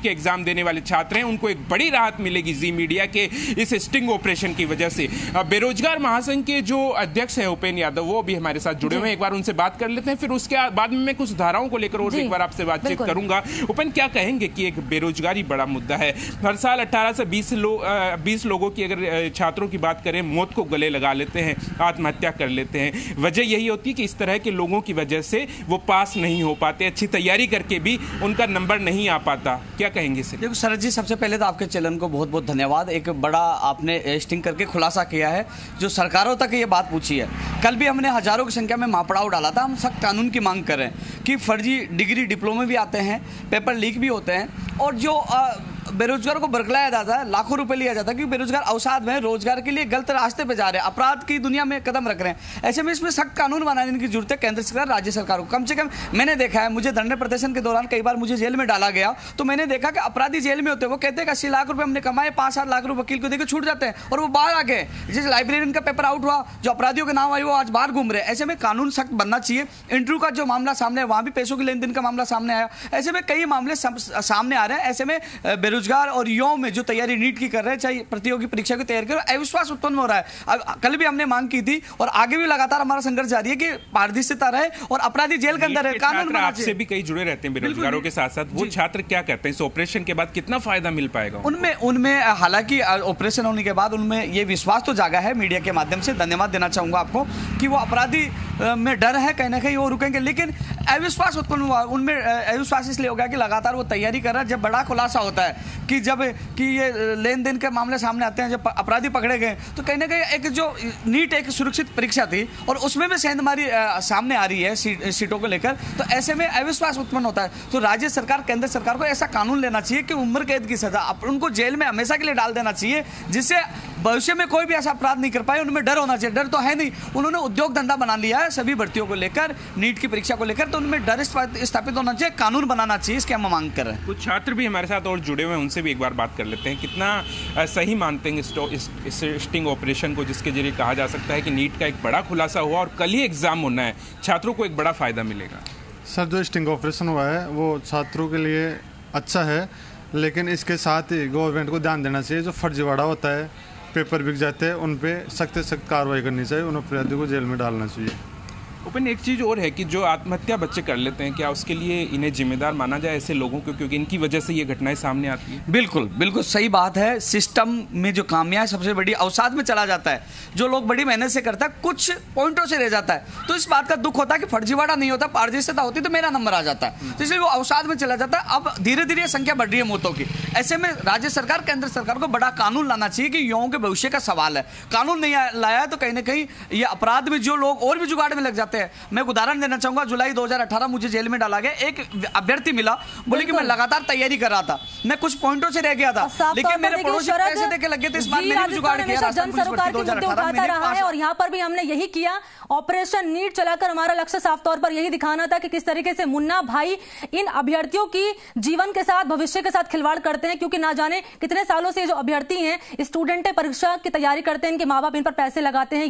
के एग्जाम देने वाले छात्र हैं उनको एक बड़ी राहत मिलेगी जी मीडिया के इस स्टिंग ऑपरेशन की वजह से। बेरोजगार महासंघ के जो अध्यक्ष है उपेंद्र यादव, वो भी हमारे साथ जुड़े हुए हैं। एक बार उनसे बात कर लेते हैं, फिर उसके बाद में मैं कुछ धाराओं को लेकर और एक बार आपसे बातचीत करूंगा। उपेंद्र, क्या कहेंगे कि एक बेरोजगारी बड़ा मुद्दा है। हर साल 18 से 20 लोगों की, अगर छात्रों की बात करें, मौत को गले लगा लेते हैं, आत्महत्या कर लेते हैं। वजह यही होती है कि इस तरह के लोगों की वजह से वो पास नहीं हो पाते, अच्छी तैयारी करके भी उनका नंबर नहीं आ पाता। क्या कहेंगे सर? देखो शरद जी, सबसे पहले तो आपके चैनल को बहुत बहुत धन्यवाद। एक बड़ा आपने स्टिंग करके खुलासा किया है, जो सरकारों तक ये बात पूछी है। कल भी हमने हजारों की संख्या में महापड़ाव डाला था। हम सख्त कानून की मांग कर रहे हैं कि फर्जी डिग्री डिप्लोमे भी आते हैं, पेपर लीक भी होते हैं, और जो बेरोजगार को बरगलाया जाता है, लाखों रुपए लिया जाता है कि बेरोजगार अवसाद में रोजगार के लिए गलत रास्ते पे जा रहे हैं, अपराध की दुनिया में कदम रख रहे हैं। ऐसे में इसमें सख्त कानून बनाने की जरूरत है केंद्र सरकार, राज्य सरकार को। कम से कम मैंने देखा है, मुझे धरने प्रदर्शन के दौरान कई बार मुझे जेल में डाला गया, तो मैंने देखा कि अपराधी जेल में होते हैं, वो कहते हैं 80 लाख रुपए हमने कमाए, 5-7 लाख रुपए वकील को देकर छूट जाते हैं, और वो बाहर आ गए। जैसे लाइब्रेरियन का पेपर आउट हुआ, जो अपराधियों के नाम आई, वो आज बाहर घूम रहे हैं। ऐसे में कानून सख्त बनना चाहिए। इंटरव्यू का जो मामला सामने है, वहां भी पैसों के लेन देन का मामला सामने आया। ऐसे में कई मामले सामने आ रहे हैं। ऐसे में बेरोजगार और युवाओं में जो तैयारी नीट की कर रहे हैं, चाहे प्रतियोगी परीक्षा की तैयारी कर, अविश्वास उत्पन्न हो रहा है। अब कल भी हमने मांग की थी और आगे भी लगातार हमारा संघर्ष जारी है कि पारदर्शिता रहे और अपराधी जेल के अंदर है। कानून आपसे भी कई जुड़े रहते हैं बेरोजगारों के साथ साथ, वो छात्र क्या कहते हैं इस ऑपरेशन के बाद, कितना फायदा मिल पाएगा उनमें? हालांकि ऑपरेशन होने के बाद उनमें ये विश्वास तो जागा है। मीडिया के माध्यम से धन्यवाद देना चाहूंगा आपको कि वो अपराधी में डर है, कहीं ना कहीं वो रुकेंगे, लेकिन अविश्वास उत्पन्न हुआ उनमें। अविश्वास इसलिए हो गया कि लगातार वो तैयारी कर रहा है। जब बड़ा खुलासा होता है कि ये लेन देन के मामले सामने आते हैं, जब अपराधी पकड़े गए, तो कहीं ना कहीं एक जो नीट एक सुरक्षित परीक्षा थी और उसमें भी सेंधमारी सामने आ रही है सीटों को लेकर, तो ऐसे में अविश्वास उत्पन्न होता है। तो राज्य सरकार, केंद्र सरकार को ऐसा कानून लेना चाहिए कि उम्र कैद की सजा उनको जेल में हमेशा के लिए डाल देना चाहिए, जिससे भविष्य में कोई भी ऐसा अपराध नहीं कर पाए। उनमें डर होना चाहिए। डर तो है नहीं, उन्होंने उद्योग धंधा बना लिया है सभी भर्तियों को लेकर, नीट की परीक्षा को लेकर, तो उनमें डर स्थापित होना चाहिए, कानून बनाना चाहिए। इसकी हम मांग कर रहे हैं। कुछ छात्र भी हमारे साथ और जुड़े हुए हैं, उनसे भी एक बार बात कर लेते हैं। कितना सही मानते हैं इस स्टिंग ऑपरेशन को, जिसके जरिए कहा जा सकता है कि नीट का एक बड़ा खुलासा हुआ और कल ही एग्जाम होना है, छात्रों को एक बड़ा फायदा मिलेगा? सर, जो स्टिंग ऑपरेशन हुआ है वो छात्रों के लिए अच्छा है, लेकिन इसके साथ ही गवर्नमेंट को ध्यान देना चाहिए। जो फर्जीवाड़ा होता है, पेपर बिक जाते हैं, उन पे सख्त से सख्त कार्रवाई करनी चाहिए, उन अपराधियों को जेल में डालना चाहिए। ओपन, एक चीज़ और है कि जो आत्महत्या बच्चे कर लेते हैं, क्या उसके लिए इन्हें जिम्मेदार माना जाए ऐसे लोगों को, क्योंकि इनकी वजह से ये घटनाएं सामने आती हैं? बिल्कुल बिल्कुल सही बात है। सिस्टम में जो खामियां सबसे बड़ी अवसाद में चला जाता है। जो लोग बड़ी मेहनत से करता है, कुछ पॉइंटों से रह जाता है, तो इस बात का दुख होता है कि फर्जीवाड़ा नहीं होता, पारदर्शिता होती तो मेरा नंबर आ जाता है, तो इसलिए वो अवसाद में चला जाता है। अब धीरे धीरे संख्या बढ़ रही है मौतों की। ऐसे में राज्य सरकार, केंद्र सरकार को बड़ा कानून लाना चाहिए कि युवाओं के भविष्य का सवाल है। कानून नहीं लाया है तो कहीं ना कहीं ये अपराध में जो लोग और भी जुगाड़ में लग जाते हैं। मैं उदाहरण देना चाहूंगा, जुलाई 2018 मुझे जेल में डाला गया। एक अभ्यर्थी मिला, बोले कि मैं लगातार तैयारी कर रहा था, मैं कुछ पॉइंटों से रह गया था, लेकिन मेरे पड़ोसी पैसे देके लगे थे। इस बार मैंने भी जुगाड़ किया, जन सरोकार के मुद्दे उठाता रहा है और यहाँ पर भी हमने यही किया। ऑपरेशन नीट चलाकर हमारा लक्ष्य साफ तौर पर यही दिखाना था कि किस तरीके से मुन्ना भाई इन अभ्यर्थियों की जीवन के साथ, भविष्य के साथ खिलवाड़ करते हैं, क्योंकि ना जाने कितने सालों से जो अभ्यर्थी हैं, स्टूडेंट परीक्षा की तैयारी करते हैं, इनके माँ बाप इन पर पैसे लगाते हैं।